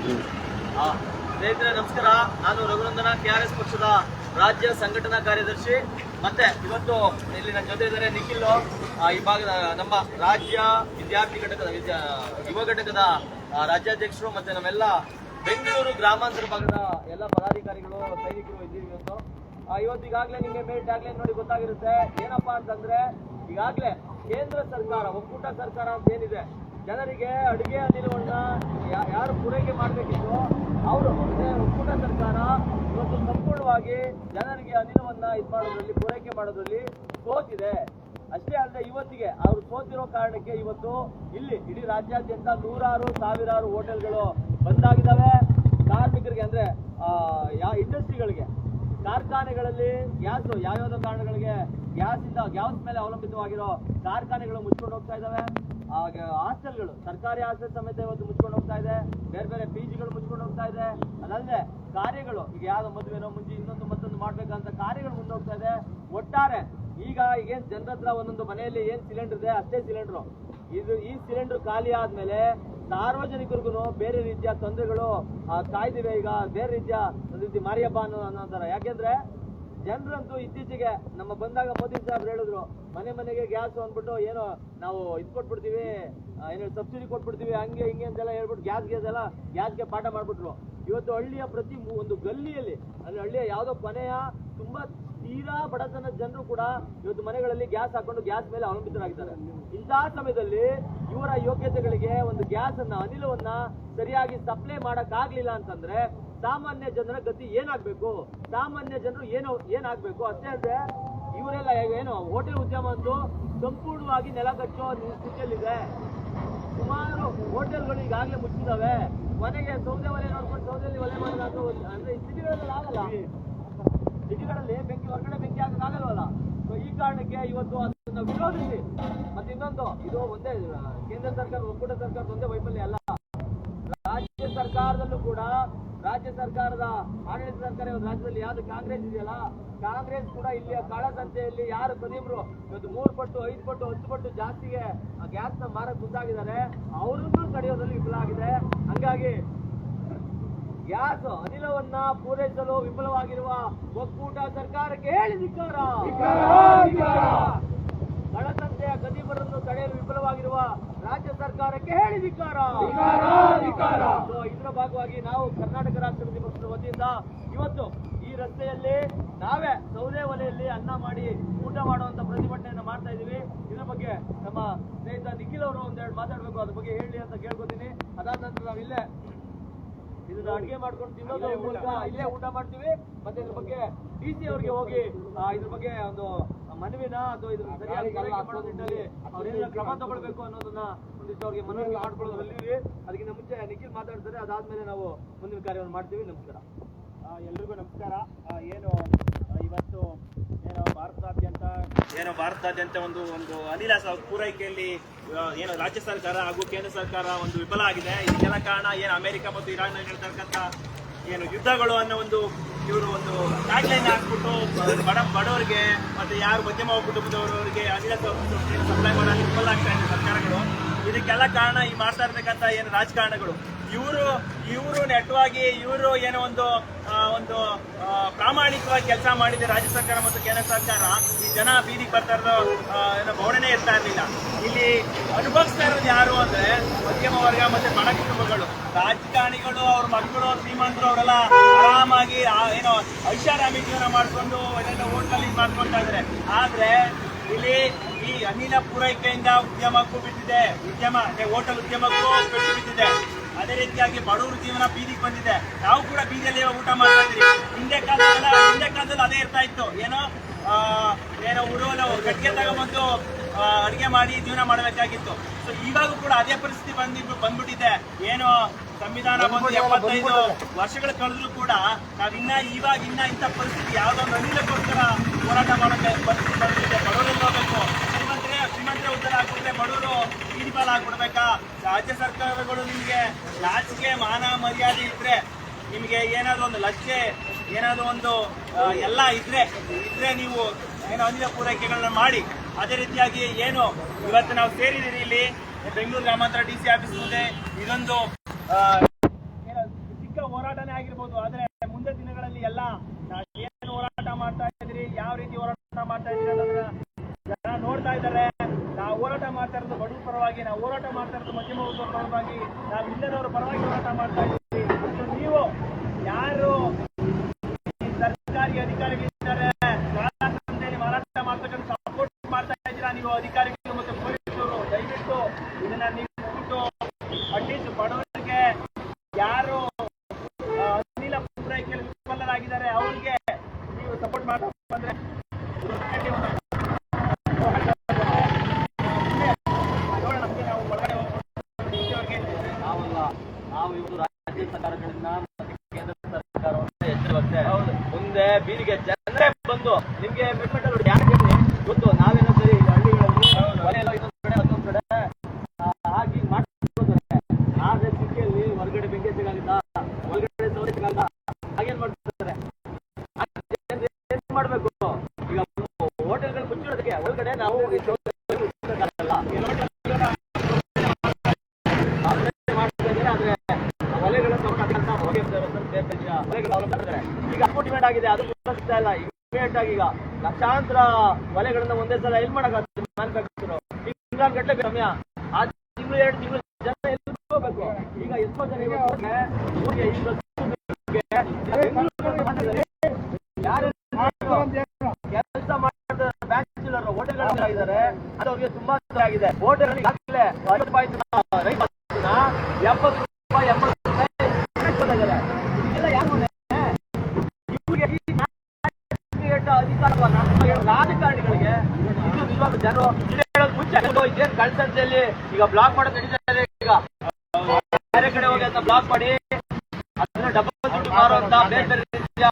ಸ್ನೇಹಿತರೆ ನಮಸ್ಕಾರ. ನಾನು ರಘುನಂದನ, KRS ಪಕ್ಷದ ರಾಜ್ಯ ಸಂಘಟನಾ ಕಾರ್ಯದರ್ಶಿ. ಮತ್ತೆ ಇವತ್ತು ಇಲ್ಲಿ ನನ್ನ ಜೊತೆ ಇದ್ದಾರೆ ನಿಖಿಲ್, ಈ ಭಾಗದ ನಮ್ಮ ರಾಜ್ಯ ವಿದ್ಯಾರ್ಥಿ ಘಟಕದ ಯುವ ಘಟಕದ ರಾಜ್ಯಾಧ್ಯಕ್ಷರು, ಮತ್ತೆ ನಮ್ಮೆಲ್ಲ ಬೆಂಗಳೂರು ಗ್ರಾಮಾಂತರ ಭಾಗದ ಎಲ್ಲ ಪದಾಧಿಕಾರಿಗಳು, ಸೈನಿಕರು ಇದ್ದೀವಿ. ಇವತ್ತು ಈಗಾಗಲೇ ನಿಮಗೆ ಮೇಲ್ ಟ್ಯಾಗ್ಲೈನ್ ನೋಡಿ ಗೊತ್ತಾಗಿರುತ್ತೆ. ಏನಪ್ಪಾ ಅಂತಂದ್ರೆ, ಈಗಾಗಲೇ ಕೇಂದ್ರ ಸರ್ಕಾರ, ಒಕ್ಕೂಟ ಸರ್ಕಾರ ಅಂತ ಏನಿದೆ, ಜನರಿಗೆ ಅಡುಗೆ ಅನಿಲವನ್ನ ಯಾರು ಪೂರೈಕೆ ಮಾಡಬೇಕಿತ್ತು ಅವರು, ಒಕ್ಕೂಟ ಸರ್ಕಾರ ಇವತ್ತು ಸಂಪೂರ್ಣವಾಗಿ ಜನರಿಗೆ ಅನಿಲವನ್ನ ಮಾಡೋದ್ರಲ್ಲಿ, ಪೂರೈಕೆ ಮಾಡೋದ್ರಲ್ಲಿ ಸೋತಿದೆ. ಅಷ್ಟೇ ಅಲ್ಲದೆ ಇವತ್ತಿಗೆ ಅವರು ಸೋತಿರೋ ಕಾರಣಕ್ಕೆ ಇವತ್ತು ಇಲ್ಲಿ ಇಡೀ ರಾಜ್ಯಾದ್ಯಂತ ನೂರಾರು ಸಾವಿರಾರು ಹೋಟೆಲ್ಗಳು ಬಂದಾಗಿದ್ದಾವೆ. ಕಾರ್ಮಿಕರಿಗೆ ಅಂದ್ರೆ ಇಂಡಸ್ಟ್ರಿಗಳಿಗೆ, ಕಾರ್ಖಾನೆಗಳಲ್ಲಿ ಗ್ಯಾಸ್ ಯಾವ್ಯಾವ ಕಾರಣಗಳಿಗೆ ಗ್ಯಾಸ್ ಮೇಲೆ ಅವಲಂಬಿತವಾಗಿರೋ ಕಾರ್ಖಾನೆಗಳು ಮುಚ್ಕೊಂಡು ಹೋಗ್ತಾ ಇದ್ದಾವೆ. ಹಾಸ್ಟೆಲ್ಗಳು, ಸರ್ಕಾರಿ ಹಾಸ್ಟೆಲ್ ಸಮೇತ ಇವತ್ತು ಮುಚ್ಕೊಂಡು ಹೋಗ್ತಾ ಇದೆ. ಬೇರೆ ಬೇರೆ PGಗಳು ಮುಚ್ಕೊಂಡು ಹೋಗ್ತಾ ಇದೆ. ಅದಲ್ಲದೆ ಕಾರ್ಯಗಳು, ಈಗ ಯಾವ್ದೋ ಮದುವೆನೋ ಮುಂಚೆ ಇನ್ನೊಂದು ಮತ್ತೊಂದು ಮಾಡ್ಬೇಕಂತ ಕಾರ್ಯಗಳು ಮುಂದೆ ಹೋಗ್ತಾ ಇದೆ. ಒಟ್ಟಾರೆ ಈಗ ಈಗೇನ್ ಜನರ ಹತ್ರ ಒಂದೊಂದು ಮನೆಯಲ್ಲಿ ಏನ್ ಸಿಲಿಂಡರ್ ಇದೆ ಅಷ್ಟೇ ಸಿಲಿಂಡರ್. ಈ ಸಿಲಿಂಡರ್ ಖಾಲಿ ಆದ್ಮೇಲೆ ಸಾರ್ವಜನಿಕರಿಗೂ ಬೇರೆ ರೀತಿಯ ತೊಂದರೆಗಳು ಕಾಯ್ದಿವೆ. ಈಗ ಬೇರೆ ರೀತಿಯ ಒಂದು ರೀತಿ ಮಾರಿಯಬ್ಬ ಅನ್ನೋಂತಾರ. ಯಾಕೆಂದ್ರೆ ಜನರಂತೂ ಇತ್ತೀಚೆಗೆ ನಮ್ಮ ಬಂದಾಗ ಮೋದಿ ಸಾಹೇಬ್ರು ಹೇಳಿದ್ರು, ಮನೆಗೆ ಗ್ಯಾಸ್ ಅಂದ್ಬಿಟ್ಟು ಏನೋ ನಾವು ಕೊಟ್ಬಿಡ್ತೀವಿ, ಏನೋ ಸಬ್ಸಿಡಿ ಕೊಟ್ಬಿಡ್ತೀವಿ, ಹಂಗೆ ಹಿಂಗೆ ಅಂತೆಲ್ಲ ಹೇಳ್ಬಿಟ್ಟು ಗ್ಯಾಸ್ಗೆ ಪಾಠ ಮಾಡ್ಬಿಟ್ರು. ಇವತ್ತು ಹಳ್ಳಿಯ ಪ್ರತಿ ಒಂದು ಗಲ್ಲಿಯಲ್ಲಿ, ಅಂದ್ರೆ ಹಳ್ಳಿಯ ಯಾವುದೋ ಕೊನೆಯ ತುಂಬಾ ತೀರಾ ಬಡತನ ಜನರು ಕೂಡ ಇವತ್ತು ಮನೆಗಳಲ್ಲಿ ಗ್ಯಾಸ್ ಹಾಕೊಂಡು ಗ್ಯಾಸ್ ಮೇಲೆ ಅವಲಂಬಿತರಾಗಿದ್ದಾರೆ. ಇಂತಹ ಸಮಯದಲ್ಲಿ ಇವರ ಯೋಗ್ಯತೆಗಳಿಗೆ ಒಂದು ಗ್ಯಾಸ್ ಅನ್ನ, ಅನಿಲವನ್ನ ಸರಿಯಾಗಿ ಸಪ್ಲೈ ಮಾಡಕ್ ಆಗ್ಲಿಲ್ಲ ಅಂತಂದ್ರೆ ಸಾಮಾನ್ಯ ಜನರ ಗತಿ ಏನಾಗ್ಬೇಕು, ಸಾಮಾನ್ಯ ಜನರು ಏನಾಗ್ಬೇಕು. ಅಷ್ಟೇ ಅಲ್ಲದೆ ಇವರೆಲ್ಲ ಏನು ಹೋಟೆಲ್ ಉದ್ಯಮ ಅಂತೂ ಸಂಪೂರ್ಣವಾಗಿ ನೆಲಗಚ್ಚೋ ಸ್ಥಿತಿಯಲ್ಲಿದೆ. ಸುಮಾರು ಹೋಟೆಲ್ಗಳು ಈಗಾಗಲೇ ಮುಚ್ಚಿದಾವೆ. ಮನೆಗೆ ಸೌದೆ ಒಲೆ ನೋಡ್ಕೊಂಡು ಸೌದೆಯಲ್ಲಿ ಒಲೆ ಮಾಡೋದು ಅಂದ್ರೆ ಸಿಟಿಗಳಲ್ಲಿ ಆಗಲ್ಲ. ಸಿಟಿಗಳಲ್ಲಿ ಹೊರಗಡೆ ಬೆಂಕಿ ಹಾಕಕ್ಕಾಗಲ್ವಲ್ಲ. ಸೊ ಈ ಕಾರಣಕ್ಕೆ ಇವತ್ತು ಅದನ್ನ ವಿರೋಧಿಸಿ, ಮತ್ತೆ ಇನ್ನೊಂದು, ಇದು ಒಂದೇ ಕೇಂದ್ರ ಸರ್ಕಾರ, ಒಕ್ಕೂಟ ಸರ್ಕಾರದ ಒಂದೇ ವೈಫಲ್ಯ ಅಲ್ಲ. ರಾಜ್ಯ ಸರ್ಕಾರದಲ್ಲೂ ಕೂಡ, ರಾಜ್ಯ ಸರ್ಕಾರದ ಆಡಳಿತ ಸರ್ಕಾರ ರಾಜ್ಯದಲ್ಲಿ ಯಾವ್ದು ಕಾಂಗ್ರೆಸ್ ಇದೆಯಲ್ಲ, ಕಾಂಗ್ರೆಸ್ ಕೂಡ ಇಲ್ಲಿಯ ಕಾಳಸಂತೆಯಲ್ಲಿ ಯಾರು ಕದಿಬ್ರು ಇವತ್ತು 3 ಪಟ್ಟು 5 ಪಟ್ಟು 10 ಪಟ್ಟು ಜಾಸ್ತಿಗೆ ಗ್ಯಾಸ್ ನ ಮಾರಕ್ ಮುಂದಾಗಿದ್ದಾರೆ, ಅವರನ್ನು ತಡೆಯೋದ್ರಲ್ಲಿ ವಿಫಲ ಆಗಿದೆ. ಹಂಗಾಗಿ ಗ್ಯಾಸ್ ಅನಿಲವನ್ನ ಪೂರೈಸಲು ವಿಫಲವಾಗಿರುವ ಒಕ್ಕೂಟ ಸರ್ಕಾರಕ್ಕೆ ಹೇಳಿ ಧಿಕ್ಕಾರ. ಕಳ್ಳಸಂತೆಯ ಕದಿಬರನ್ನು ತಡೆಯಲು ವಿಫಲವಾಗಿರುವ ರಾಜ್ಯ ಸರ್ಕಾರಕ್ಕೆ ಹೇಳಿ ಧಿಕ್ಕಾರ. ಇದರ ಭಾಗವಾಗಿ ನಾವು ಕರ್ನಾಟಕ ರಾಷ್ಟ್ರ ಸಮಿತಿ ಪಕ್ಷದ ವತಿಯಿಂದ ಇವತ್ತು ಈ ರಸ್ತೆಯಲ್ಲಿ ನಾವೇ ಸೌದೆ ಒಲೆಯಲ್ಲಿ ಅನ್ನ ಮಾಡಿ ಊಟ ಮಾಡುವಂತ ಪ್ರತಿಭಟನೆಯನ್ನು ಮಾಡ್ತಾ ಇದೀವಿ. ಇದ್ರ ಬಗ್ಗೆ ನಮ್ಮ ಸ್ನೇಹಿತ ನಿಖಿಲ್ ಅವರು ಒಂದೆರಡು ಮಾತಾಡ್ಬೇಕು, ಅದ್ರ ಬಗ್ಗೆ ಹೇಳಿ ಅಂತ ಕೇಳ್ಕೊತೀನಿ. ಅದಾದ ನಂತರ ನಾವು ಇಲ್ಲೇ ಇದನ್ನ ಅಡಿಗೆ ಮಾಡ್ಕೊಂಡು ತಿನ್ನೋದು ಮೂಲಕ ಇಲ್ಲೇ ಊಟ ಮಾಡ್ತೀವಿ. ಮತ್ತೆ ಇದ್ರ ಬಗ್ಗೆ DC ಅವ್ರಿಗೆ ಹೋಗಿ ಇದ್ರ ಬಗ್ಗೆ ಒಂದು ಮನವಿನ ಅಥವಾ ಇದ್ರ ಸರಿಯಾಗಿ ಮಾಡೋ ನಿಟ್ಟಿನಲ್ಲಿ ಅವ್ರೇನ ಕ್ರಮ ತಗೊಳ್ಬೇಕು ಅನ್ನೋದನ್ನ ಒಂದಿಷ್ಟು ಅವ್ರಿಗೆ ಮನವಿ ಮಾಡ್ಕೊಳ್ಳೋದ್ರಲ್ಲಿ. ಅದಕ್ಕಿಂತ ಮುಂಚೆ ನಿಖಿಲ್ ಮಾತಾಡ್ತಾರೆ, ಅದಾದ್ಮೇಲೆ ನಾವು ಮುಂದಿನ ಕಾರ್ಯವನ್ನು ಮಾಡ್ತೀವಿ. ನಮಸ್ಕಾರ, ಎಲ್ರಿಗೂ ನಮಸ್ಕಾರ. ಇವತ್ತು ಭಾರತಾದ್ಯಂತ ಒಂದು ಅನಿಲ ಪೂರೈಕೆಯಲ್ಲಿ ರಾಜ್ಯ ಸರ್ಕಾರ ಹಾಗೂ ಕೇಂದ್ರ ಸರ್ಕಾರ ಒಂದು ವಿಫಲ ಆಗಿದೆ. ಇದಕ್ಕೆಲ್ಲ ಕಾರಣ ಅಮೆರಿಕ ಮತ್ತು ಇರಾನ್ ಹೇಳ್ತಕ್ಕಂಥ ಯುದ್ಧಗಳು ಅನ್ನೋ ಇವರು ಒಂದು ಟ್ಯಾಗ್ಲೈನ್ ಹಾಕ್ಬಿಟ್ಟು ಬಡವರಿಗೆ ಮತ್ತೆ ಯಾರು ಮಧ್ಯಮ ಕುಟುಂಬದವರವರಿಗೆ ಅನಿಲ ಸಪ್ಲೈ ಮಾಡಲು ವಿಫಲ ಆಗ್ತಾ ಇದೆ ಸರ್ಕಾರಗಳು. ಇದಕ್ಕೆಲ್ಲ ಕಾರಣ ಈ ಮಾಡ್ತಾ ಇರ್ತಕ್ಕಂಥ ರಾಜಕಾರಣಗಳು. ಇವರು ನೆಟ್ಟವಾಗಿ ಒಂದು ಪ್ರಾಮಾಣಿಕವಾಗಿ ಕೆಲಸ ಮಾಡಿದೆ ರಾಜ್ಯ ಸರ್ಕಾರ ಮತ್ತು ಕೇಂದ್ರ ಸರ್ಕಾರ. ಈ ಜನ ಬೀದಿಗೆ ಬರ್ತಾ ಇರೋದು ಬವಣೆ ಇರ್ತಾ ಇರಲಿಲ್ಲ. ಇಲ್ಲಿ ಅನುಭವಿಸ್ತಾ ಇರೋದು ಯಾರು ಅಂದ್ರೆ ಮಧ್ಯಮ ವರ್ಗ ಮತ್ತೆ ಬಡ ಕುಟುಂಬಗಳು. ರಾಜಕಾರಣಿಗಳು, ಅವ್ರ ಮಕ್ಕಳು, ಶ್ರೀಮಂತರು ಅವರೆಲ್ಲ ಆರಾಮಾಗಿ ಐಷಾರಾಮಿ ಜೀವನ ಮಾಡ್ಕೊಂಡು ಹೋಟ್ಲಲ್ಲಿ ಮಾಡ್ಕೊಳ್ತಾ ಇದ್ದಾರೆ. ಆದ್ರೆ ಇಲ್ಲಿ ಈ ಅನಿಲ ಪೂರೈಕೆಯಿಂದ ಉದ್ಯಮಕ್ಕೂ ಬಿದ್ದಿದೆ, ಹೋಟೆಲ್ ಉದ್ಯಮಕ್ಕೂ ಪೆಟ್ಟು ಬಿದ್ದಿದೆ. ಅದೇ ರೀತಿಯಾಗಿ ಬಡವರ ಜೀವನ ಬೀದಿಗೆ ಬಂದಿದೆ. ನಾವು ಕೂಡ ಬೀದಿಯಲ್ಲಿ ಊಟ ಮಾಡ್ತಾ ಇದ್ದೀವಿ. ಹಿಂದೆ ಕಾಲದಲ್ಲಿ ಅದೇ ಇರ್ತಾ ಇತ್ತು. ಉರುವಲು ಗಟ್ಟಿಗೆ ತಗೊಂಬಂದು ಅಡಿಗೆ ಮಾಡಿ ಜೀವನ ಮಾಡಬೇಕಾಗಿತ್ತು. ಸೊ ಇವಾಗೂ ಕೂಡ ಅದೇ ಪರಿಸ್ಥಿತಿ ಬಂದ್ಬಿಟ್ಟಿದೆ. ಸಂವಿಧಾನ ಬಂದು 75 ವರ್ಷಗಳು ಕಳೆದ್ರು ಕೂಡ ಇವಾಗ ಇಂಥ ಪರಿಸ್ಥಿತಿ ಯಾವ್ದೊಂದು ಅನಿಲಕ್ಕೋಸ್ಕರ ಹೋರಾಟ ಮಾಡೋಕೆ ಪರಿಸ್ಥಿತಿ ಬಂದಿದೆ. ಬಡವರಲ್ಲಿ ಹೋಗ್ಬೇಕು, ಶ್ರೀಮಂತರ ಉದ್ಧಾರ ಆಗ್ಬಿಟ್ರೆ ಬಡವರು ಬೀದಿ ಪಾಲ್ ಆಗ್ಬಿಡ್ಬೇಕಾ? ರಾಜ್ಯ ಸರ್ಕಾರಗಳು ನಿಮ್ಗೆ ಲಾಚಿಗೆ ಮಾನ ಮರ್ಯಾದೆ ಇದ್ರೆ, ನಿಮ್ಗೆ ಏನಾದ್ರು ಒಂದು ಲಜ್ಜೆ, ಏನಾದ್ರು ಒಂದು ಎಲ್ಲ ಇದ್ರೆ ನೀವು ಅನಿಲ ಪೂರೈಕೆಗಳನ್ನ ಮಾಡಿ. ಅದೇ ರೀತಿಯಾಗಿ ಇವತ್ತು ನಾವು ಸೇರಿದ್ದೀರಿ ಇಲ್ಲಿ ಬೆಂಗಳೂರು ಗ್ರಾಮಾಂತರ DC ಆಫೀಸ್ ಮುಂದೆ. ಇದೊಂದು ಆಗಿರ್ಬೋದು. ಆದ್ರೆ ಮುಂದೆ ದಿನಗಳಲ್ಲಿ ಎಲ್ಲ ಏನು ಹೋರಾಟ ಮಾಡ್ತಾ ಇದ್ರಿ, ಯಾವ ರೀತಿ ಹೋರಾಟ ಮಾಡ್ತಾ ಇದ್ರಿ ಅನ್ನೋದನ್ನ ಜನ ನೋಡ್ತಾ ಇದ್ದಾರೆ. ನಾವು ಹೋರಾಟ ಮಾಡ್ತಾ ಇರೋದು ಬಡವರ ಪರವಾಗಿ, ನಾವು ಹೋರಾಟ ಮಾಡ್ತಾ ಇರೋದು ಮಧ್ಯಮ ವರ್ಗದ ಪರವಾಗಿ, ನಾವು ಇಲ್ಲದವರ ಪರವಾಗಿ ಹೋರಾಟ ಮಾಡ್ತಾ ಇದ್ದೀವಿ. ಮತ್ತು ನೀವು ಯಾರು ಸರ್ಕಾರಿ ಅಧಿಕಾರಿಗಳಿದ್ದಾರೆ, ಮಾರಾಟ ಮಾಡ್ತಕ್ಕಂಥ ಸಪೋರ್ಟ್ ಮಾಡ್ತಾ ಇದ್ದೀರಾ ನೀವು ಅಧಿಕಾರಿಗಳು ಮತ್ತು ಪೊಲೀಸರು, ದಯವಿಟ್ಟು ಇದನ್ನ ನೀವು ಅಟ್ಲೀಸ್ಟ್ ಬಡವರಿಗೆ ಯಾರು ಅನಿಲ ಪೂರೈಕೆಯಲ್ಲಿ ವಿಫಲರಾಗಿದ್ದಾರೆ ಅವ್ರಿಗೆ ನೀವು ಸಪೋರ್ಟ್ ಮಾಡ್ತಾ ಬಂದ್ರೆ ನಾವು ಇವರು ರಾಜ್ಯ ಸರ್ಕಾರಗಳಿಂದ ಮತ್ತೆ ಕೇಂದ್ರ ಸರ್ಕಾರವನ್ನು ಎಚ್ಚರವತ್ತೆ. ಮುಂದೆ ಬೀದಿಗೆ ಜನರೇ ಬಂದು ನಿಮ್ಗೆ ಮಿಡ್ಮೆಂಟಲ್ಲಿ ಯಾಕೆ ಗೊತ್ತು, ನಾವೇನೋ ಸರಿ ಹಳ್ಳಿಗಳಲ್ಲಿ ಮನೆಯೆಲ್ಲ ಇನ್ನೊಂದು ಕಡೆ ಮತ್ತೊಂದು ಕಡೆ ಹಾಕಿ ಮಾಡ್ತಾರೆ. ಆದ್ರೆ ಸಿಟಿಯಲ್ಲಿ ಹೊರಗಡೆ ಬೆಂಕಿ ಸಿಗಲ್ಲ, ಹೊರಗಡೆ ಸೌದೆ ಸಿಗಲ್ಲ, ಹಾಗೇನ್ ಮಾಡ್ತಾರೆ, ಏನ್ ಮಾಡ್ಬೇಕು ಈಗ ಹೋಟೆಲ್ಗಳು ಮುಚ್ಚಿಡೋದಕ್ಕೆ ಒಳಗಡೆ ನಾವು ಈಗ ಡಿಮ್ಯಾಂಡ್ ಆಗಿದೆ, ಅದು ಸಿಗ್ತಾ ಇಲ್ಲ. ಇಮಿಡಿಯೇಟ್ ಆಗಿ ಈಗ ಲಕ್ಷಾಂತರ ವಲೆಗಳನ್ನ ಒಂದೇ ಸಲ ಎಲ್ಲಿ ಮಾಡಕ್ಕಾಗ್ತದೆ ಮ್ಯಾನುಫ್ಯಾಕ್ಚರ್, ತಿಂಗಳ ಗಟ್ಟಲೆ ಸಮಯ, ಆ ತಿಂಗಳು 2 ತಿಂಗಳು ಜನ ಎಲ್ಲಿ ಹೋಗ್ಬೇಕು. ಈಗ ಎಷ್ಟೋ ಜನ ಕೆಲಸ ಮಾಡ್ತಾರೆ ಬ್ಯಾಚುಲರ್ ಹೋಟೆಲ್ಗಳು ಇದ್ದಾರೆ, ಅದು ಅವ್ರಿಗೆ ತುಂಬಾ ತೊಂದರೆ ಆಗಿದೆ. ಹೋಟೆಲ್ ಈಗಾಗಲೇ 50 ರೂಪಾಯಿ 70 ರೂಪಾಯಿ 80 ರೂಪಾಯಿ ಇದೆಲ್ಲ ಯಾರು ರಾಜಕಾರಣಿಗಳಿಗೆ ಇದು ನಿಜವಾದ ಜನರು ಹೇಳೋದು ಮುಂಚೆ ಇದೇನು ಕಳ್ಸಂತೆಯಲ್ಲಿ ಈಗ ಬ್ಲಾಕ್ ಮಾಡೋದು ನಡೀತಾ ಇದೆ. ಈಗ ಬೇರೆ ಕಡೆ ಹೋಗಿ ಅದನ್ನ ಬ್ಲಾಕ್ ಮಾಡಿ ಅದನ್ನ ಡಬಲ್ ದುಡ್ಡು ಮಾರುವಂತ ಬೇರೆ ಬೇರೆ ರೀತಿಯ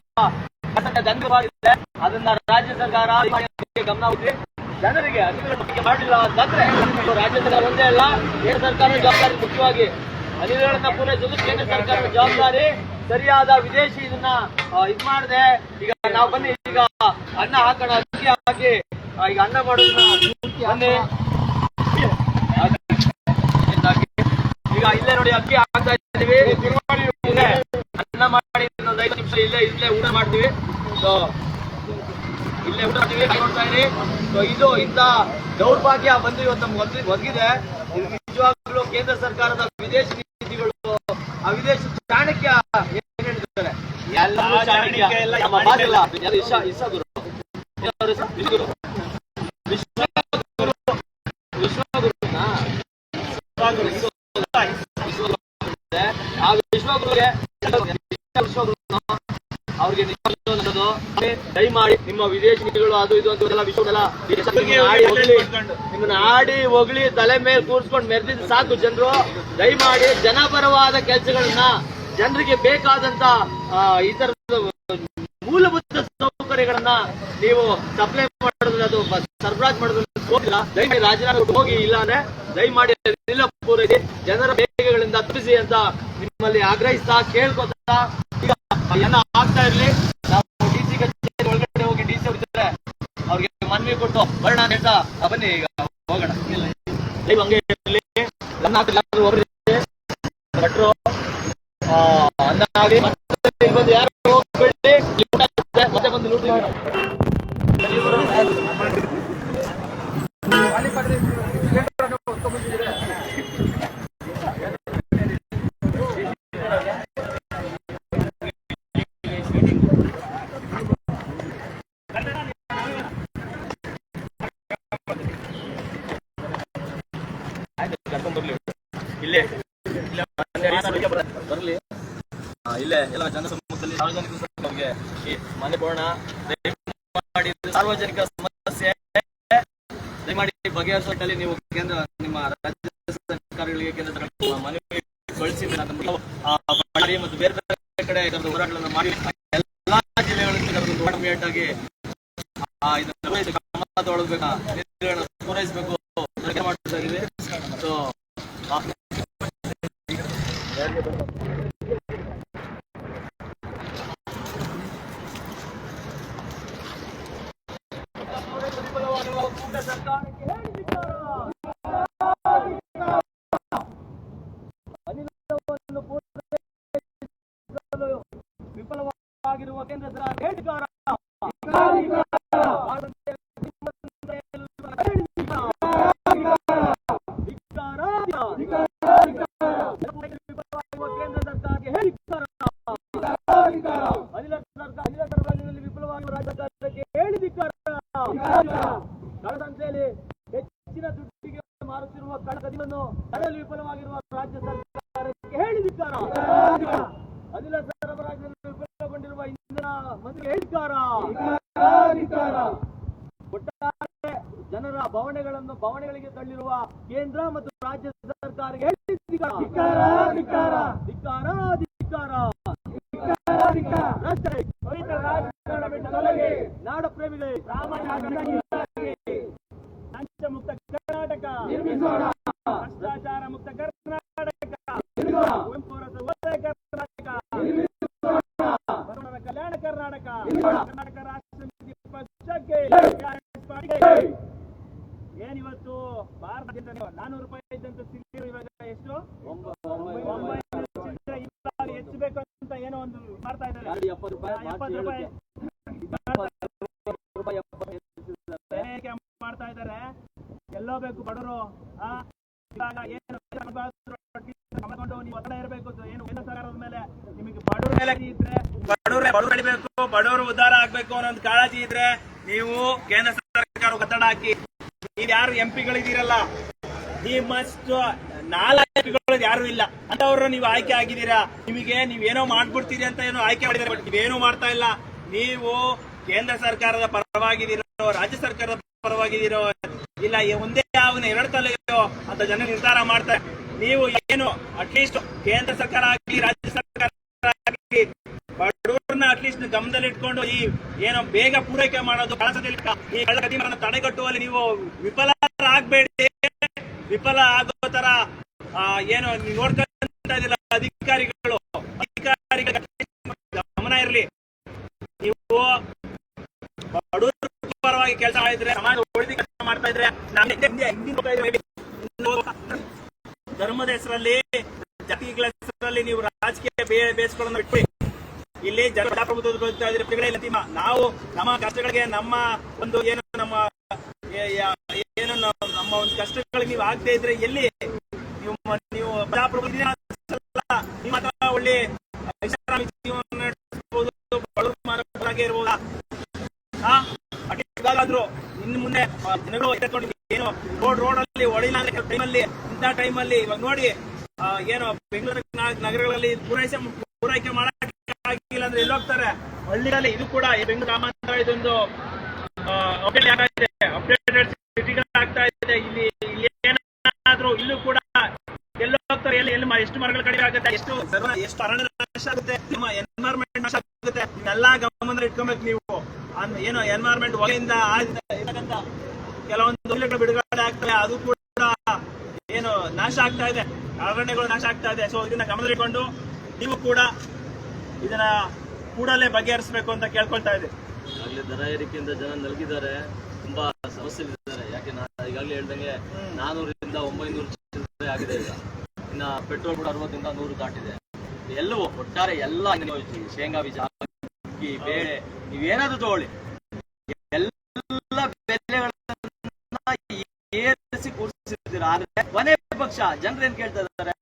ದಂಧೆವಾಗಿದೆ. ಅದನ್ನ ರಾಜ್ಯ ಸರ್ಕಾರ ಗಮನ ಹರಿಸಿ ಜನರಿಗೆ ಅನಿಲಗಳಿಗೆ ಮಾಡಲಿಲ್ಲ ಅಂತಂದ್ರೆ ರಾಜ್ಯ ಸರ್ಕಾರ ಒಂದೇ ಅಲ್ಲ, ಕೇಂದ್ರ ಸರ್ಕಾರ ಜವಾಬ್ದಾರಿ. ಮುಖ್ಯವಾಗಿ ಅನಿಲಗಳನ್ನ ಪೂರೈಸೋದು ಕೇಂದ್ರ ಸರ್ಕಾರದ ಜವಾಬ್ದಾರಿ. ಸರಿಯಾದ ವಿದೇಶಿ ಇದನ್ನ ಇದ್ ಮಾಡಿದೆ. ಈಗ ನಾವು ಬನ್ನಿ ಈಗ ಅನ್ನ ಹಾಕೋಣ, ಅಕ್ಕಿ ಹಾಕಿ ಈಗ ಅನ್ನ ಮಾಡೋದನ್ನ ಬನ್ನಿ. ಈಗ ಇಲ್ಲೇ ನೋಡಿ ಅಕ್ಕಿ ಹಾಕ್ತಾ ಇದ್ದೀವಿ, ಅನ್ನ ಮಾಡಿ ಇನ್ನೊಂದು 5 ನಿಮಿಷ ಇಲ್ಲೇ ಊಟ ಮಾಡ್ತೀವಿ. ಇಲ್ಲೇ ಊಟ ಮಾಡ್ತೀವಿ, ನೋಡ್ತಾ ಇರಿ. ಇದು ಇಂತ ದೌರ್ಭಾಗ್ಯ ಬಂದು ಇವತ್ತು ನಮ್ಗೆ ಒದಗಿದೆ. ಇದು ನಿಜವಾಗ್ಲೂ ಕೇಂದ್ರ ಸರ್ಕಾರದ ವಿದೇಶಿ ನೀತಿಗಳು, ಆ ವಿದೇಶಿ ಚಾಣಕ್ಯ ಏನ್ ಹೇಳ್ತಾರೆ ಎಲ್ಲರೂ ಚಾಣಕ್ಯ. ನಮ್ಮ ಮಾತಿಲ್ಲ ವಿಶ್ವಗುರು ಆ ವಿಶ್ವಗುರುಗೆ ಅವ್ರಿಗೆ ದಯಮಾಡಿ ನಿಮ್ಮ ವಿದೇಶಿ ನೀತಿಗಳು ಅದು ಇದು ಅಂತೆಲ್ಲ ವಿಶ್ವದಲ್ಲ ನಿಮ್ಮನ್ನ ಆಡಿ ಹೊಗಳಿ ತಲೆ ಮೇಲೆ ಕೂರ್ಸ್ಕೊಂಡು ಮೆರೆದಿದ್ದು ಸಾಕು ಜನರು. ದಯಮಾಡಿ ಜನಪರವಾದ ಕೆಲಸಗಳನ್ನ, ಜನರಿಗೆ ಬೇಕಾದಂತ ಈ ತರದ ಮೂಲಭೂತ ಸೌಕರ್ಯಗಳನ್ನ ನೀವು ಸಪ್ಲೈ ಮಾಡೋದ್ರ, ಅದು ಸರಬರಾಜು ಮಾಡೋದ್ರಲ್ಲಿ ಹೋಗಿಲ್ಲ. ದಯಮಾಡಿ ರಾಜೀನಾಮೆ ಹೋಗಿ, ಇಲ್ಲ ಅಂದ್ರೆ ದಯಮಾಡಿ ಅನಿಲ ಪೂರೈಸಿ ಜನರ ಬೇಗಗಳಿಂದ ತಪ್ಪಿಸಿ ಅಂತ ನಿಮ್ಮಲ್ಲಿ ಆಗ್ರಹಿಸ್ತಾ ಕೇಳ್ಕೊತಾ ಈಗ ಎಲ್ಲ ಆಗ್ತಾ ಇರ್ಲಿ. ನಾವು ಡಿಸಿ ಕಚೇರಿ ಒಳಗಡೆ ಹೋಗಿ ಡಿಸಿ ಅವ್ರಿದ್ದಾರೆ, ಅವ್ರಿಗೆ ಮನವಿ ಕೊಟ್ಟು ಬರೋಣ ಅಂತ ಹೇಳ್ತಾ ಬನ್ನಿ ಈಗ ಹೋಗೋಣ. ಹಂಗೆ ಇರಲಿ, ಭಟ್ರು ಅನ್ನ ಆಗಿ ಬಂದು ಯಾರು ಹೋಗ್ಬೇಡಿ, ಮತ್ತೆ ಬಂದು ಲೂಟಿ ಇಲ್ಲೇ ಬರಲಿ. ಇಲ್ಲೇ ಎಲ್ಲ ಜನಸಮ್ಮುಖದಲ್ಲಿ ಸಾರ್ವಜನಿಕ ಮನೆ ಬೋಣ ಮಾಡಿ ಸಾರ್ವಜನಿಕ ಸಮಸ್ಯೆ ದಯಮಾಡಿ ಬಗೆಹರಿಸುವಲ್ಲಿ ನೀವು ಕೇಂದ್ರ ನಿಮ್ಮ ರಾಜ್ಯ ಸರ್ಕಾರಗಳಿಗೆ ಕೇಂದ್ರ ಸರ್ಕಾರ ಮನವಿ ಕಳಿಸಿ ಬಳ್ಳಾರಿ ಮತ್ತು ಬೇರೆ ಬೇರೆ ಕಡೆ ಹೋರಾಟಗಳನ್ನು ಮಾಡಿ ಎಲ್ಲಾ ಜಿಲ್ಲೆಗಳಲ್ಲಿ ಹೋರಾಟವಾಗಿ ಇದನ್ನು ಕ್ರಮ ತಗೊಳ್ಬೇಕು, ಪೂರೈಸಬೇಕು ಮಾಡ್ತಾ ಇದ್ದೀವಿ. ಸೊ ಸರ್ಕಾರಕ್ಕೆ ಅನಿಲವನ್ನು ಮಾಡುತ್ತಿರುವ ಕೇಂದ್ರ ಸರ್ಕಾರ ಹೇಳಿಕಾರ ಕೇಂದ್ರ ಸರ್ಕಾರಕ್ಕೆ ಹೇಳಿಕಾರ ಅನಿಲ ಸರಬರಾಜಿನಲ್ಲಿ ವಿಫಲವಾಗಿರುವ ರಾಜ್ಯ ಸರ್ಕಾರಕ್ಕೆ ಹೇಳಿದಿಕಾರ ಕಳದಂತೆಯಲ್ಲಿ ಹೆಚ್ಚಿನ ದುಡ್ಡಿಗೆ ಮಾರುತ್ತಿರುವ ಕಡಕದಿಯನ್ನು ತಡೆಯಲು ವಿಫಲವಾಗಿರುವ ರಾಜ್ಯ ಸರ್ಕಾರಕ್ಕೆ ಹೇಳಿದಿಕಾರ ಅನಿಲ ಸರಬರಾಜಿನಲ್ಲಿ ವಿಫಲಗೊಂಡಿರುವ ಇಂಧನ ಮಂತ್ರಿಗೆ ಹೇಳಿಕಾರ ಒಟ್ಟಾರೆ ಜನರ ಭಾವನೆಗಳಿಗೆ ತಳ್ಳಿರುವ ಕೇಂದ್ರ ಮತ್ತು ರಾಜ್ಯ ಸರ್ಕಾರಕ್ಕೆ ಹೇಳಿದಿಕಾರ ನಾಡ ಪ್ರೇಮಿಗಳೇ ಲಂಚ ಮುಕ್ತ ಕರ್ನಾಟಕ ಭ್ರಷ್ಟಾಚಾರ ಮುಕ್ತ ಕರ್ನಾಟಕ ಕರ್ನಾಟಕ ಕಲ್ಯಾಣ ಕರ್ನಾಟಕ ಕರ್ನಾಟಕ ರಾಷ್ಟ್ರ ಸಮಿತಿ ಪಕ್ಷಕ್ಕೆ ಏನಿವತ್ತು ಭಾರತದಿಂದ 400 ರೂಪಾಯಿ ಇದ್ದಂತ ಸಿಲಿಂಡರ್ ಇವಾಗ ಎಷ್ಟು 900 ಹೆಚ್ಚಬೇಕು ಅಂತ ಏನೋ ಒಂದು ಮಾಡ್ತಾ ಇದ್ದಾರೆ 70 ರೂಪಾಯಿ ಮಾಡ್ತಾ ಇದ್ದಾರೆ. ಎಲ್ಲೋ ಬೇಕು ಬಡವರು ಇವಾಗ ಏನು ನೀವು ಒತ್ತಡ ಇರಬೇಕು ಏನು ಕೇಂದ್ರ ಸರ್ಕಾರದ ಮೇಲೆ ನಿಮಗೆ ಬಡವರ ಮೇಲೆ ಇದ್ರೆ ಬಡವರು ಬೆಳಿಬೇಕು ಬಡವರು ಉದ್ಧಾರ ಆಗ್ಬೇಕು ಅನ್ನೋ ಕಾಳಜಿ ಇದ್ರೆ ನೀವು ಕೇಂದ್ರ ಸರ್ಕಾರ ಒತ್ತಡ ಹಾಕಿ. ನೀವ್ ಯಾರು ಎಂಪಿಗಳಿದ್ದೀರಲ್ಲ ನಿಮ್ಮಷ್ಟು 4 ಎಂಪಿಗಳು ಯಾರು ಇಲ್ಲ ಅಂತವ್ರು ನೀವು ಆಯ್ಕೆ ಆಗಿದ್ದೀರಾ. ನಿಮಗೆ ನೀವೇನೋ ಮಾಡ್ಬಿಡ್ತೀರಿ ಅಂತ ಏನೋ ಆಯ್ಕೆ ಮಾಡಿದ್ದಾರೆ, ಬಟ್ ನೀವೇನು ಮಾಡ್ತಾ ಇಲ್ಲ. ನೀವು ಕೇಂದ್ರ ಸರ್ಕಾರದ ಪರವಾಗಿದ್ದೀರೋ ರಾಜ್ಯ ಸರ್ಕಾರದ ಪರವಾಗಿದ್ದೀರೋ ಇಲ್ಲ ಒಂದೇ ಅವನ 2 ತಲೆಯೋ ಅಂತ ಜನ ನಿರ್ಧಾರ ಮಾಡ್ತಾರೆ. ನೀವು ಏನು ಅಟ್ಲೀಸ್ಟ್ ಕೇಂದ್ರ ಸರ್ಕಾರ ಆಗಲಿ ರಾಜ್ಯ ಸರ್ಕಾರ ಆಗಲಿ ಬಡವರನ್ನ ಅಟ್ಲೀಸ್ಟ್ ಗಮನದಲ್ಲಿ ಇಟ್ಕೊಂಡು ಈ ಏನೋ ಬೇಗ ಪೂರೈಕೆ ಮಾಡೋದು ಈ ಕಳ್ಳಗದಿಮರನ್ನ ತಡೆಗಟ್ಟುವಲ್ಲಿ ನೀವು ವಿಫಲರಾಗಬೇಡಿ. ವಿಫಲ ಆಗೋ ತರ ಏನು ನೋಡ್ಕೊಂತ ಇದಿಲ್ಲ ಅಧಿಕಾರಿಗಳ ಗಮನ ಇರಲಿ. ನೀವು ಬಡವರ ಪರವಾಗಿ ಕೆಲಸ ಮಾಡಿದ್ರೆ ಸಮಾಜ ಒಳ್ಳೆ ಕೆಲಸ ಮಾಡ್ತಾ ಇದ್ರೆ ಧರ್ಮದ ಹೆಸರಲ್ಲಿ ಜಾತಿಗಳ ಹೆಸರಲ್ಲಿ ನೀವು ರಾಜಕೀಯ ಬೇಸ್ಗಳನ್ನು ಬಿಟ್ಬಿಡಿ. ಇಲ್ಲಿ ಪ್ರಜಾಪ್ರಭುತ್ವ ನಾವು ನಮ್ಮ ಕಷ್ಟಗಳಿಗೆ ನಮ್ಮ ಒಂದು ಏನು ನಮ್ಮ ಒಂದು ಕಷ್ಟಗಳಿಗೆ ನೀವು ಆಗದೆ ಇದ್ರೆ ಎಲ್ಲಿ ನೀವು ಪ್ರಜಾಪ್ರಭುತ್ವ ಒಳ್ಳೆ ಜೀವನ ನಡೆಸಬಹುದು, ಬಡವರ ಇರ್ಬೋದಾ? ಇವಾಗಾದ್ರೂ ಇನ್ನು ಮುಂದೆ ಜನಗಳು ಏನು ರೋಡ್ ಅಲ್ಲಿ ಹೊಡಿಲ್ಲ ಟೈಮಲ್ಲಿ ಇಂಥ ಟೈಮಲ್ಲಿ ಇವಾಗ ನೋಡಿ ಏನು ಬೆಂಗಳೂರು ನಗರಗಳಲ್ಲಿ ಪೂರೈಕೆ ಮಾಡಕ್ಕೆ ಆಗಿಲ್ಲ ಅಂದ್ರೆ ಎಲ್ಲಿ ಹೋಗ್ತಾರೆ? ಹಳ್ಳಿಗಳಲ್ಲಿ. ಇದು ಕೂಡ ಬೆಂಗಳೂರು ಗ್ರಾಮಾಂತರ ಇದೊಂದು ಅಪ್ಡೇಟೆಡ್ ಸಿಟಿಗಳು ಆಗ್ತಾ ಇದೆ. ಇಲ್ಲಿ ಏನಾದ್ರೂ ಇಲ್ಲೂ ಕೂಡ ಎಲ್ಲ ಹೋಗ್ತಾರೆ, ಎಲ್ಲಿ ಎಷ್ಟು ಮರಗಳು ಕಡಿಮೆ ಆಗುತ್ತೆ, ಎಷ್ಟು ಅರಣ್ಯ ನಾಶ ಆಗುತ್ತೆ, ನಿಮ್ಮ ಎನ್ವೈರನ್ಮೆಂಟ್ ನಾಶ ಆಗುತ್ತೆ. ಇದೆಲ್ಲ ಗಮನ ಇಟ್ಕೊಬೇಕು ನೀವು. ಏನು ಎನ್ವೈರನ್ಮೆಂಟ್ ಹೊಗೆಯಿಂದ ಇರ್ತಕ್ಕಂಥ ಕೆಲವೊಂದು ಬಿಡುಗಡೆ ಆಗ್ತವೆ, ಅದು ಕೂಡ ಏನು ನಾಶ ಆಗ್ತಾ ಇದೆ, ಅರಣ್ಯಗಳು ನಾಶ ಆಗ್ತಾ ಇದೆ. ಸೊ ಇದನ್ನ ಗಮನದಲ್ಲಿಟ್ಕೊಂಡು ನೀವು ಕೂಡ ಇದನ್ನ ಕೂಡಲೇ ಬಗೆಹರಿಸಬೇಕು ಅಂತ ಕೇಳ್ಕೊಳ್ತಾ ಇದೆ. ಈಗಾಗಲೇ ದರ ಏರಿಕೆಯಿಂದ ಜನ ನಲಗಿದ್ದಾರೆ, ತುಂಬಾ ಸಮಸ್ಯೆಗಳಿದ್ದಾರೆ. ಯಾಕೆ ಈಗಾಗಲೇ ಹೇಳ್ದಂಗೆ 400ರಿಂದ 900 ಆಗಿದೆ. ಈಗ ಇನ್ನ ಪೆಟ್ರೋಲ್ ಕೂಡ 60ರಿಂದ 100 ದಾಟಿದೆ. ಎಲ್ಲವೂ ಒಟ್ಟಾರೆ ಎಲ್ಲ ಶೇಂಗಾ ಬೀಜ, ಅಕ್ಕಿ, ಬೇಳೆ, ನೀವೇನಾದ್ರೂ ತಗೊಳ್ಳಿ, ಎಲ್ಲ ಬೆಲೆಗಳನ್ನ ಏರಿಸಿ ಕೂರಿಸಿದ್ದೀರಾ. ಆದ್ರೆ ಕೊನೆ ಪಕ್ಷ ಜನರು ಏನ್ ಕೇಳ್ತಾ ಇದ್ದಾರೆ?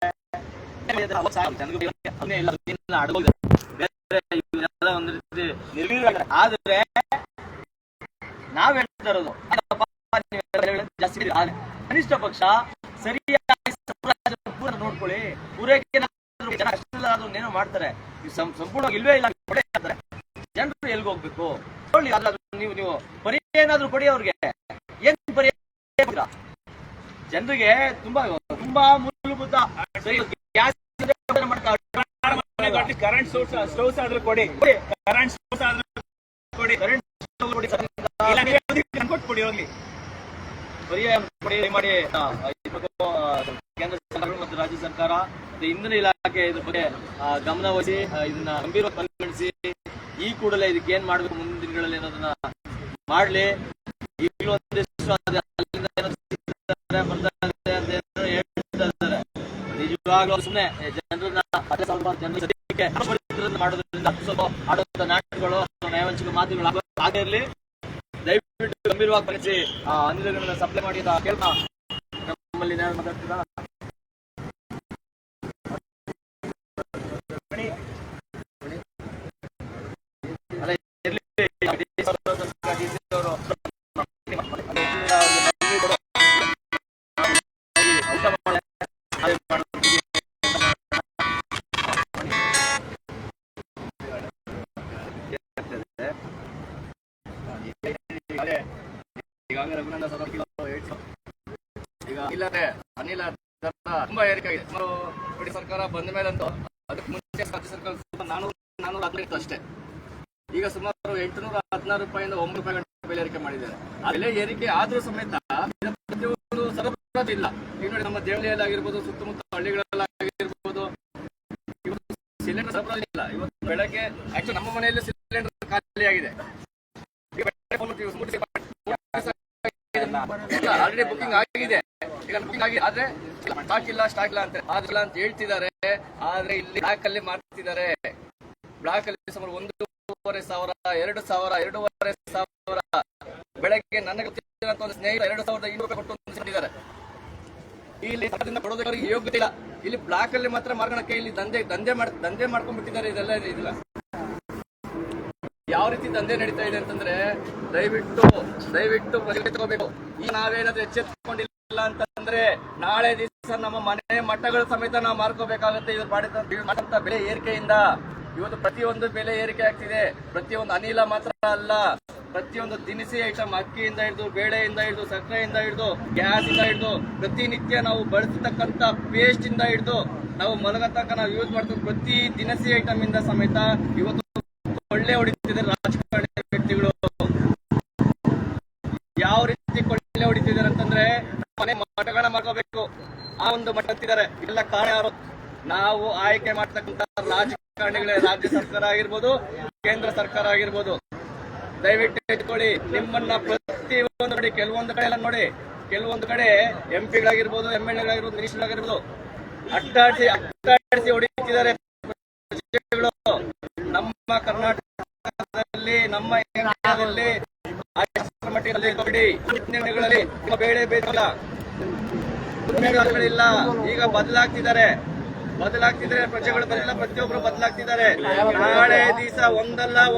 ಒಂದು ರೀತಿ ಆದ್ರೆ ನಾವ್ ಹೇಳ್ತಾ ಇರೋದು ಜಾಸ್ತಿ. ಕನಿಷ್ಠ ಪಕ್ಷ ಸರಿಯಾಗಿ ನೋಡ್ಕೊಳ್ಳಿ, ಪೂರೈಕೆ ಏನೋ ಮಾಡ್ತಾರೆ, ಸಂಪೂರ್ಣವಾಗಿ ಇಲ್ವೇ ಇಲ್ಲ. ಜನರು ಎಲ್ಗೆ ಹೋಗ್ಬೇಕು ನೋಡಿ. ನೀವು ಪರಿಹಾರ ಏನಾದ್ರು ಕೊಡಿ ಅವ್ರಿಗೆ. ಏನ್ ಪರಿಹಾರ? ಜನರಿಗೆ ತುಂಬಾ ಮೂಲಭೂತ ಕರೆಂಟ್ ಸ್ಟೋವ್ಸ್ ಆದ್ರೂ ಕೊಡಿ, ಕರೆಂಟ್ ಸ್ಟೋವ್ಸ್ ಆದ್ರೂ ಕೊಡಿ, ಕೊಟ್ಬಿಡಿ, ಹೋಗ್ಲಿ ಪರಿಹಾರ ಕೊಡಿ ಮಾಡಿ. ಕೇಂದ್ರ ಸರ್ಕಾರ ಮತ್ತು ರಾಜ್ಯ ಸರ್ಕಾರ ಮತ್ತು ಇಂಧನ ಇಲಾಖೆ ಇದ್ರ ಬಗ್ಗೆ ಗಮನ ವಹಿಸಿ ಇದನ್ನ ಗಂಭೀರವಾಗಿ ಪರಿಗಣಿಸಿ ಈ ಕೂಡಲೇ ಇದಕ್ಕೆ ಏನ್ ಮಾಡ್ಬೇಕು ಮುಂದಿನ ದಿನಗಳಲ್ಲಿ ಅನ್ನೋದನ್ನ ಮಾಡ್ಲಿ. ಈಗಲೂ ನಿಜವಾಗ್ಲೂ ಸುಮ್ಮನೆ ಜನರನ್ನ ಮಾಡೋದ್ರಿಂದ ಅದರಿಂದ ಸ್ವಲ್ಪ ಆಡೋಂಥ ನಾಟಕಗಳು ನಯವಂಚಿಕ ಮಾತುಗಳು ಆಗಿರಲಿ, ದಯವಿಟ್ಟು ಗಂಭೀರವಾಗಿ ಪರಿಚಿ ಆ ಅನಿಲಗಳನ್ನ ಸಪ್ಲೈ ಮಾಡಿ ಅಂತ ಕೇಳ್ತಾ ನಮ್ಮಲ್ಲಿ ಯಾರು ಮಾತಾಡ್ತೀರಾ? ಅಲ್ಲ ಇರ್ಲಿ, ಅವರು ಈಗಾಗಲೇ ರಘುನಂದನ್ ಸರ್ ಈಗ ಇಲ್ಲದೆ ಅನಿಲ ದರ ತುಂಬಾ ಏರಿಕೆ ಆಗಿದೆ. ನೋಡಿ ಸರ್ಕಾರ ಬಂದ ಮೇಲಂತೂ ಅದಕ್ಕೆ ಮುಂಚೆ ರಾಜ್ಯ ಸರ್ಕಾರ 415 ಅಷ್ಟೇ. ಈಗ ಸುಮಾರು 816 ರೂಪಾಯಿಂದ 9 ರೂಪಾಯಿ ಬೆಲೆ ಏರಿಕೆ ಮಾಡಿದ್ದಾರೆ. ಆ ಬೆಲೆ ಏರಿಕೆ ಆದ್ರೂ ಸಮೇತ ಪ್ರತಿಯೊಂದು ಸರಬರಾಜು ಇಲ್ಲ. ಈಗ ನೋಡಿ ನಮ್ಮ ದೇವಳಿಯಲ್ಲಿ ಆಗಿರ್ಬೋದು, ಸುತ್ತಮುತ್ತ ಹಳ್ಳಿಗಳಲ್ಲಾಗಿರ್ಬೋದು, ಇವತ್ತು ಸಿಲಿಂಡರ್ ಸರಬರಾಜು ಇಲ್ಲ. ಇವತ್ತು ಬೆಳಗ್ಗೆ ಆಕ್ಚುಲಿ ನಮ್ಮ ಮನೆಯಲ್ಲಿ ಸಿಲಿಂಡರ್ ಖಾಲಿ ಆಗಿದೆ. ಆಲ್ರೆಡಿ ಬುಕಿಂಗ್ ಆಗಿದೆ. ಈಗ ಬುಕಿಂಗ್ ಆಗಿದೆ ಆದ್ರೆ ಸ್ಟಾಕ್ ಇಲ್ಲ ಅಂತ ಹೇಳ್ತಿದ್ದಾರೆ. ಆದ್ರೆ ಇಲ್ಲಿ ಬ್ಲಾಕ್ ಅಲ್ಲಿ ಮಾರ್ತಿದ್ದಾರೆ. ಬ್ಲಾಕ್ ಅಲ್ಲಿ ಸುಮಾರು 1,500, 2,000 ಬೆಳಗ್ಗೆ ನನಗೆ ಗೊತ್ತಿರೋಂಥ ಒಂದು ಸ್ನೇಹಿತ 2,200 ರೂಪಾಯಿ ಕೊಟ್ಟು ಸಿಕ್ಕಿದ್ದಾರೆ. ಇಲ್ಲಿ ಕೊಡೋದಕ್ಕೆ ಯೋಗ್ಯತೆ ಇಲ್ಲ. ಇಲ್ಲಿ ಬ್ಲಾಕ್ ಅಲ್ಲಿ ಮಾತ್ರ ಮಾರ್ಗಣಕ್ಕೆ ಇಲ್ಲಿ ದಂಧೆ ಮಾಡ್ಕೊಂಡ್ಬಿಟ್ಟಿದ್ದಾರೆ. ಇದೆಲ್ಲ ಇದಿಲ್ಲ. ಯಾವ ರೀತಿ ದಂಧೆ ನಡೀತಾ ಇದೆ ಅಂತಂದ್ರೆ ದಯವಿಟ್ಟು ಪ್ರಜೆಗೆ ತಗೋಬೇಕು. ಈಗ ನಾವೇನಾದ್ರೂ ಎಚ್ಚೆತ್ತುಕೊಂಡಿಲ್ಲ ಅಂತಂದ್ರೆ ನಾಳೆ ದಿವಸ ನಮ್ಮ ಮನೆ ಮಟ್ಟಗಳ ಸಮೇತ ನಾವು ಮಾರ್ಕೋಬೇಕಾಗುತ್ತೆ. ಇದು ಮಾಡಿದಂತ ಬೆಲೆ ಏರಿಕೆಯಿಂದ ಇವತ್ತು ಪ್ರತಿಯೊಂದು ಬೆಲೆ ಏರಿಕೆ ಆಗ್ತಿದೆ. ಪ್ರತಿಯೊಂದು ಅನಿಲ ಮಾತ್ರ ಅಲ್ಲ, ಪ್ರತಿಯೊಂದು ದಿನಸಿ ಐಟಮ್, ಅಕ್ಕಿಯಿಂದ ಹಿಡಿದು, ಬೇಳೆಯಿಂದ ಹಿಡಿದು, ಸಕ್ಕರೆಯಿಂದ ಹಿಡಿದು, ಗ್ಯಾಸ್ ಇಂದ ಹಿಡಿದು, ಪ್ರತಿನಿತ್ಯ ನಾವು ಬಳಸತಕ್ಕಂತ ಪೇಸ್ಟ್ ಇಂದ ಹಿಡಿದು ನಾವು ಮಲಗತಕ್ಕ ನಾವು ಯೂಸ್ ಮಾಡ್ತೀವಿ ಪ್ರತಿ ದಿನಸಿ ಐಟಮ್ ಇಂದ ಸಮೇತ ಇವತ್ತು ಕೊಳ್ಳೆ ಹೊಡಿತಿದ್ದಾರೆ ರಾಜಕಾರಣಿ ವ್ಯಕ್ತಿಗಳು. ಯಾವ ರೀತಿ ಕೊಳ್ಳೆ ಹೊಡಿತಿದ್ದಾರೆ ಅಂತಂದ್ರೆ ಮನೆ ಮಠಗಳನ್ನ ಮಾಡ್ಕೋಬೇಕು, ಆ ಒಂದು ಮಠ ಹತ್ತಿದ್ದಾರೆ. ಎಲ್ಲ ಕಾರಣ ಯಾರು? ನಾವು ಆಯ್ಕೆ ಮಾಡ್ತಕ್ಕಂಥ ರಾಜಕಾರಣಿಗಳೇ. ರಾಜ್ಯ ಸರ್ಕಾರ ಆಗಿರ್ಬೋದು, ಕೇಂದ್ರ ಸರ್ಕಾರ ಆಗಿರ್ಬೋದು. ದಯವಿಟ್ಟು ಇಟ್ಕೊಳ್ಳಿ. ನಿಮ್ಮನ್ನ ಪ್ರತಿಯೊಂದು ನೋಡಿ, ಕೆಲವೊಂದು ಕಡೆ ಎಲ್ಲ ನೋಡಿ, ಕೆಲವೊಂದು ಕಡೆ ಎಂಪಿಗಳಾಗಿರ್ಬೋದು, MLA-ಗಳಾಗಿರ್ಬೋದು, ಮಿನಿಸ್ಟರ್ಗಳಾಗಿರ್ಬೋದು ಅಟ್ಟಾಡಿಸಿ ಹೊಡಿತಿದ್ದಾರೆ. ನಮ್ಮ ಕರ್ನಾಟಕದಲ್ಲಿ, ನಮ್ಮ ಇಂಡಿಯಾದಲ್ಲಿ ಬೇಳೆ ಬೇಕಲ್ಲ, ಇಲ್ಲ. ಈಗ ಬದಲಾಗ್ತಿದ್ದಾರೆ. ಪ್ರಜೆಗಳು ಬರಲಿಲ್ಲ, ಪ್ರತಿಯೊಬ್ಬರು ಬದಲಾಗ್ತಿದ್ದಾರೆ. ನಾಳೆ ದಿವಸ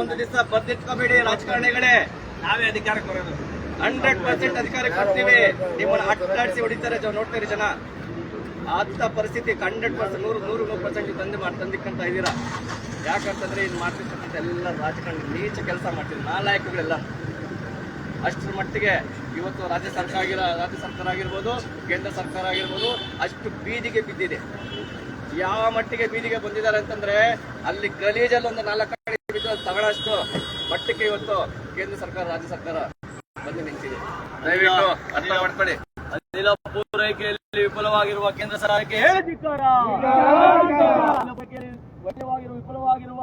ಒಂದು ದಿವಸ ಬದಲಿಟ್ಕೋಬೇಡಿ ರಾಜಕಾರಣಿಗಳೇ. ನಾವೇ ಅಧಿಕಾರಕ್ಕೆ ಬರೋದು, 100% ಅಧಿಕಾರಕ್ಕೆ ಬರ್ತೀವಿ. ನಿಮ್ಮನ್ನ ಅಟ್ಟಾಡಿಸಿ ಹೊಡಿತಾರೆ, ನೋಡ್ತೀರಿ ಜನ. ಅಂತ ಪರಿಸ್ಥಿತಿ 100%, 100% ತಂದಿಕ್ಕಂತ ಇದ್ದೀರಾ. ಯಾಕಂತಂದ್ರೆ ಇದು ಮಾಡ್ತಿರ್ತಕ್ಕಂಥ ಎಲ್ಲ ರಾಜಕಾರಣ ನೀಚ ಕೆಲಸ ಮಾಡ್ತಿದ್ರು ನಾಲಾಯಕಗಳೆಲ್ಲ. ಅಷ್ಟರ ಮಟ್ಟಿಗೆ ಇವತ್ತು ರಾಜ್ಯ ಸರ್ಕಾರ ಆಗಿರ್ಬೋದು, ಕೇಂದ್ರ ಸರ್ಕಾರ ಆಗಿರ್ಬೋದು ಅಷ್ಟು ಬೀದಿಗೆ ಬಿದ್ದಿದೆ. ಯಾವ ಮಟ್ಟಿಗೆ ಬೀದಿಗೆ ಬಂದಿದ್ದಾರೆ ಅಂತಂದ್ರೆ ಅಲ್ಲಿ ಗಲೀಜಲ್ಲಿ ಒಂದು 4 ಕಡೆ ಬಿದ್ದು ತಗೊಳ್ಳೋಷ್ಟು ಮಟ್ಟಕ್ಕೆ ಇವತ್ತು ಕೇಂದ್ರ ಸರ್ಕಾರ, ರಾಜ್ಯ ಸರ್ಕಾರ ಬಂದು ನಿಂತಿದೆ. ದಯವಿಟ್ಟು ಅರ್ಥ ಮಾಡ್ಕೊಳ್ಳಿ. ಅನಿಲ ಪೂರೈಕೆಯಲ್ಲಿ ವಿಫಲವಾಗಿರುವ ಕೇಂದ್ರ ಸರ್ಕಾರಕ್ಕೆ ಹೇಳಿದಿಕ್ಕಾರ. ವಿಫಲವಾಗಿರುವ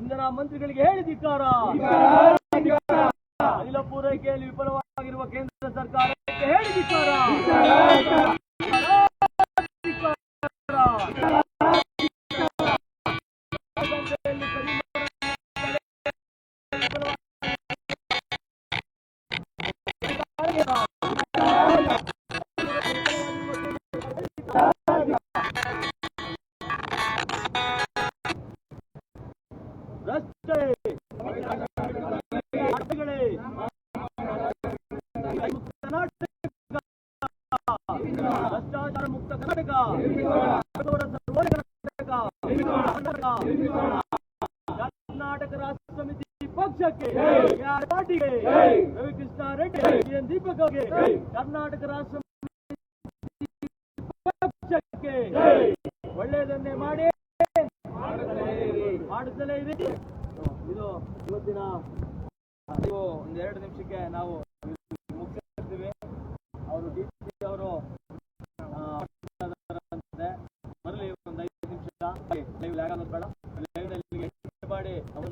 ಇಂಧನ ಮಂತ್ರಿಗಳಿಗೆ ಹೇಳಿದಿಕ್ಕಾರ. ಅನಿಲ ಪೂರೈಕೆಯಲ್ಲಿ ವಿಫಲವಾಗಿರುವ ಕೇಂದ್ರ ಸರ್ಕಾರಕ್ಕೆ ಹೇಳಿದಿಕ್ಕಾರ. ಭ್ರಷ್ಟಾಚಾರ ಮುಕ್ತ ಕರ್ನಾಟಕ, ಕರ್ನಾಟಕ ರಾಷ್ಟ್ರ ಸಮಿತಿ ಪಕ್ಷಕ್ಕೆ, ಪಾರ್ಟಿಗೆ, ರವಿಕೃಷ್ಣ ರೆಡ್ಡಿ, ದೀಪಕ್ ಅವರಿಗೆ, ಕರ್ನಾಟಕ ರಾಷ್ಟ್ರ ಪಕ್ಷಕ್ಕೆ ಒಳ್ಳೆಯದನ್ನೇ ಮಾಡಿ ಮಾಡುತ್ತಲೇ ಇದೆ. ಇದು ಇವತ್ತಿನ ಒಂದು 2 ನಿಮಿಷಕ್ಕೆ ನಾವು ಮುಗಿಸ್ತೀವಿ. ಅವರು DCP ಅವರು ಬರಲಿ, ಒಂದು 5 ನಿಮಿಷ ಲೈವ್ ಲ್ಯಾಗ್ ಆಗೋದು ಬೇಡ. ಲೈವ್ ಮಾಡಿ ಒಂದು